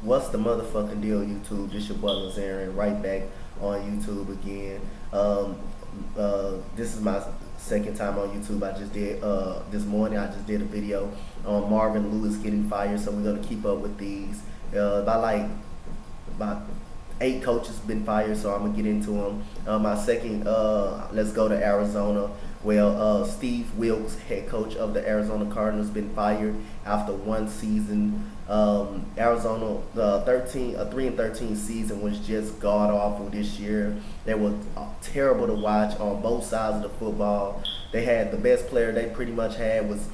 What's the motherfucking deal, YouTube? This your boy Lazarian, right back on YouTube again. This is my second time on YouTube. I just did this morning. I just did a video on Marvin Lewis getting fired, so we're gonna keep up with these. About 8 coaches been fired, so I'm gonna get into them. My second, let's go to Arizona. Well, Steve Wilks, head coach of the Arizona Cardinals, been fired after one season. Arizona, the 3-13 season was just god awful this year. They were terrible to watch on both sides of the football. They had the best player they pretty much had was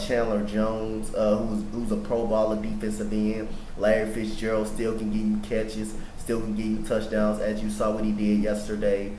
Chandler Jones, who's a pro baller defensive end. Larry Fitzgerald still can give you catches, still can give you touchdowns, as you saw what he did yesterday.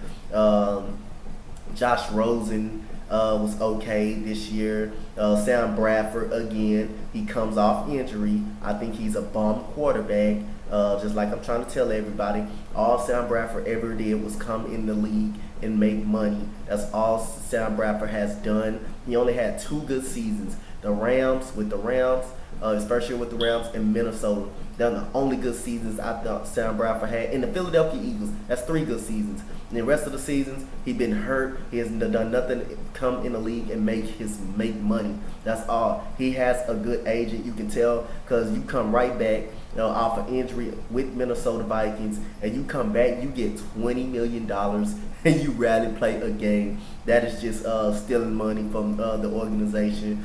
Josh Rosen was okay this year. Sam Bradford, again, he comes off injury. I think he's a bum quarterback. Just like I'm trying to tell everybody, all Sam Bradford ever did was come in the league and make money. That's all Sam Bradford has done. He only had 2 good seasons. The Rams, his first year with the Rams, and Minnesota. They're the only good seasons I thought Sam Bradford had. And the Philadelphia Eagles, that's 3 good seasons. And the rest of the seasons, he's been hurt. He hasn't done nothing to come in the league and make money. That's all. He has a good agent, you can tell, because you come right back off an injury with Minnesota Vikings, and you come back, you get $20 million, and you rarely play a game. That is just stealing money from the organization.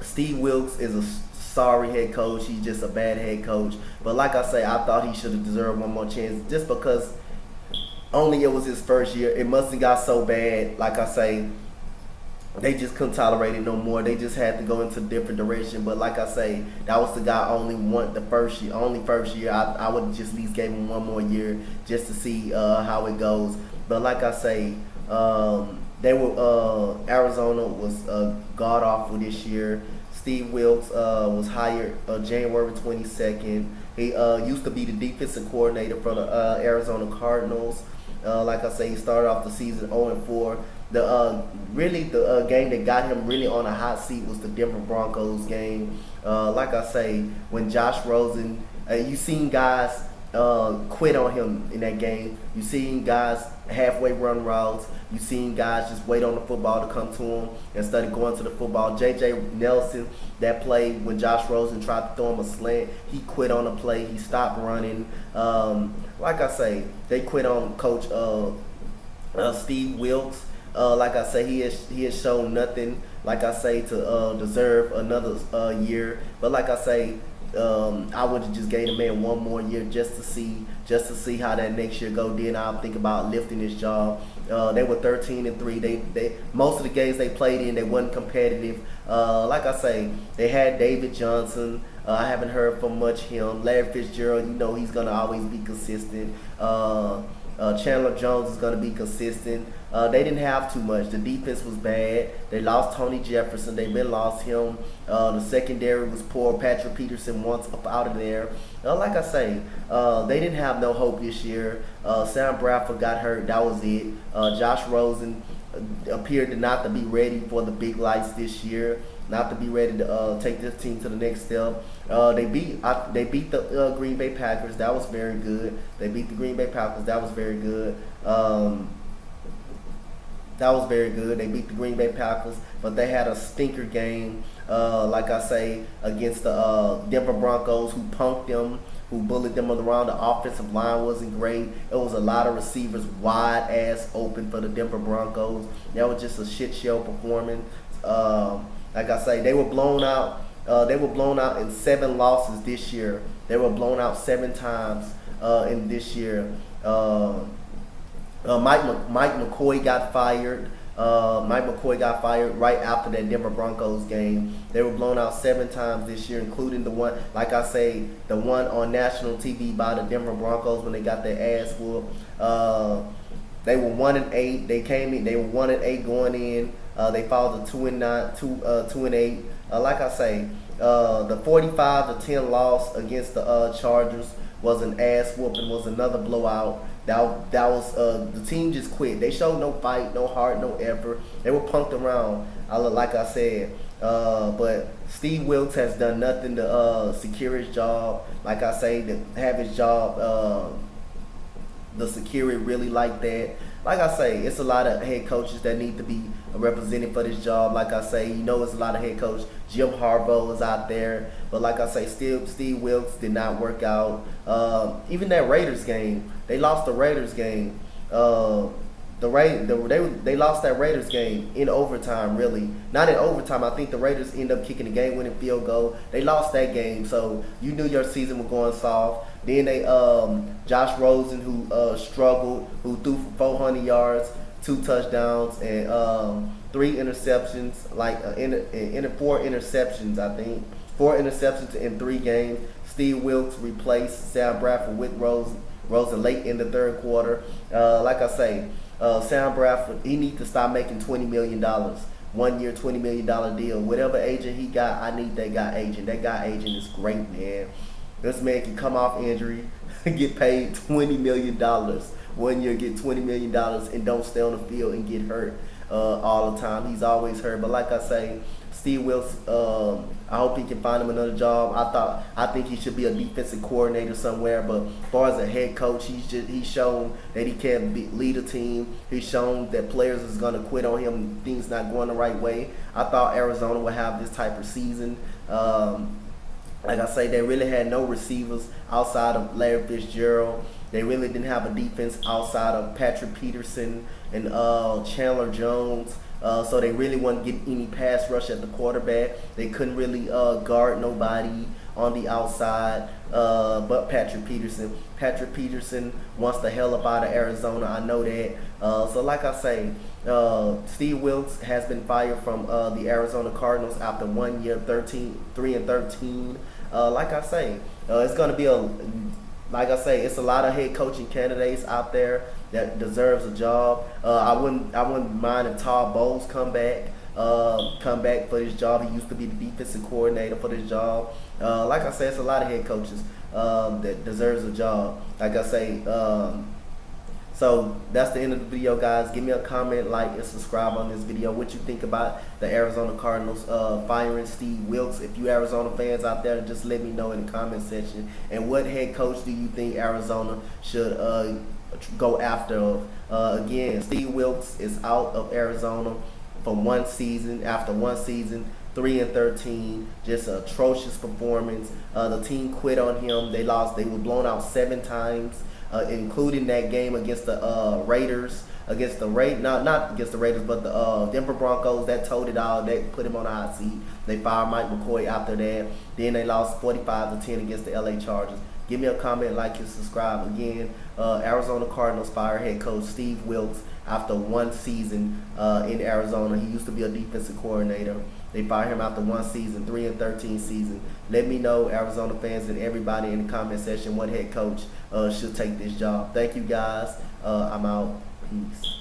Steve Wilks is a sorry head coach. He's just a bad head coach. But like I say, I thought he should have deserved one more chance just because only it was his first year. It must have got so bad, like I say, they just couldn't tolerate it no more. They just had to go into a different direction. But like I say, that was the guy only first year. I would have just at least gave him one more year just to see how it goes. But like I say, Arizona was god awful this year. Steve Wilks was hired January 22nd. He used to be the defensive coordinator for the Arizona Cardinals. Like I say, he started off the season 0-4. The game that got him really on a hot seat was the Denver Broncos game. Like I say, when Josh Rosen, you seen guys quit on him in that game. You seen guys halfway run routes. You seen guys just wait on the football to come to him instead of going to the football. J.J. Nelson, that play when Josh Rosen tried to throw him a slant, he quit on the play. He stopped running. Like I say, they quit on Coach Steve Wilks. Like I say, he has shown nothing, like I say, to deserve another year. But like I say, I would have just gave the man one more year just to see how that next year go. Then I'll think about lifting his job. They were 13-3. They most of the games they played in, they wasn't competitive. Like I say, they had David Johnson. I haven't heard from much him. Larry Fitzgerald, he's gonna always be consistent. Chandler Jones is going to be consistent. They didn't have too much. The defense was bad. They lost Tony Jefferson. They've been lost him. The secondary was poor. Patrick Peterson wants up out of there. Like I say, they didn't have no hope this year. Sam Bradford got hurt. That was it. Josh Rosen appeared to not to be ready for the big lights this year. Not to be ready to take this team to the next step. They beat the Green Bay Packers. That was very good. They beat the Green Bay Packers. That was very good. They beat the Green Bay Packers, but they had a stinker game, like I say, against the Denver Broncos, who punked them, who bullied them around. The offensive line wasn't great. It was a lot of receivers wide ass open for the Denver Broncos. That was just a shit show performance. Like I say, they were blown out. They were blown out in 7 losses this year. They were blown out 7 times in this year. Mike McCoy got fired. Mike McCoy got fired right after that Denver Broncos game. They were blown out 7 times this year, including the one, like I say, the one on national TV by the Denver Broncos when they got their ass whooped. They were 1-8. They came in. They were 1-8 going in. They followed the 2-8. Like I say, the 45-10 loss against the Chargers was an ass whooping. Was another blowout. That was the team just quit. They showed no fight, no heart, no effort. They were punked around. Like I said, But Steve Wilks has done nothing to secure his job. Like I say, to have his job, the security really like that. Like I say, it's a lot of head coaches that need to be represented for this job. Like I say, it's a lot of head coach. Jim Harbaugh is out there, but like I say, still Steve Wilks did not work out. Even that Raiders game, they lost the Raiders game. They lost that Raiders game in overtime, really. Not in overtime. I think the Raiders ended up kicking the game-winning field goal. They lost that game, so you knew your season was going soft. Then they Josh Rosen, who struggled, who threw for 400 yards, 2 touchdowns, and 3 interceptions, in 4 interceptions, I think. 4 interceptions in 3 games. Steve Wilks replaced Sam Bradford with Rosen late in the third quarter. Like I say, Sam Bradford, he needs to stop making $20 million. 1 year, $20 million deal. Whatever agent he got, I need that guy agent. That guy agent is great, man. This man can come off injury, get paid $20 million. 1 year, get $20 million, and don't stay on the field and get hurt all the time. He's always hurt. But like I say, Steve Wilks, I hope he can find him another job. I think he should be a defensive coordinator somewhere. But as far as a head coach, he's shown that he can lead a team. He's shown that players is gonna quit on him. Things not going the right way. I thought Arizona would have this type of season. Like I say, they really had no receivers outside of Larry Fitzgerald. They really didn't have a defense outside of Patrick Peterson and Chandler Jones. So they really wouldn't get any pass rush at the quarterback. They couldn't really guard nobody on the outside but Patrick Peterson. Patrick Peterson wants the hell up out of Arizona. I know that. So like I say, Steve Wilks has been fired from the Arizona Cardinals after 1 year, 3-13. Like I say, it's going to be it's a lot of head coaching candidates out there that deserves a job. I wouldn't mind if Todd Bowles come back for this job. He used to be the defensive coordinator for this job. Like I say, it's a lot of head coaches that deserves a job. Like I say, so that's the end of the video, guys. Give me a comment, like, and subscribe on this video. What you think about the Arizona Cardinals firing Steve Wilks? If you Arizona fans out there, just let me know in the comment section. And what head coach do you think Arizona should go after? Again, Steve Wilks is out of Arizona for 1 season. After 1 season, 3-13, just an atrocious performance. The team quit on him. They lost. They were blown out 7 times. Including that game against the Raiders, not against the Raiders, but the Denver Broncos. That told it all. They put him on the hot seat. They fired Mike McCoy after that. Then they lost 45-10 against the LA Chargers. Give me a comment, like, and subscribe. Again, Arizona Cardinals fire head coach Steve Wilks after 1 season in Arizona. He used to be a defensive coordinator. They fired him after 1 season, 3-13 season. Let me know, Arizona fans and everybody in the comment section, what head coach should take this job. Thank you, guys. I'm out. Peace.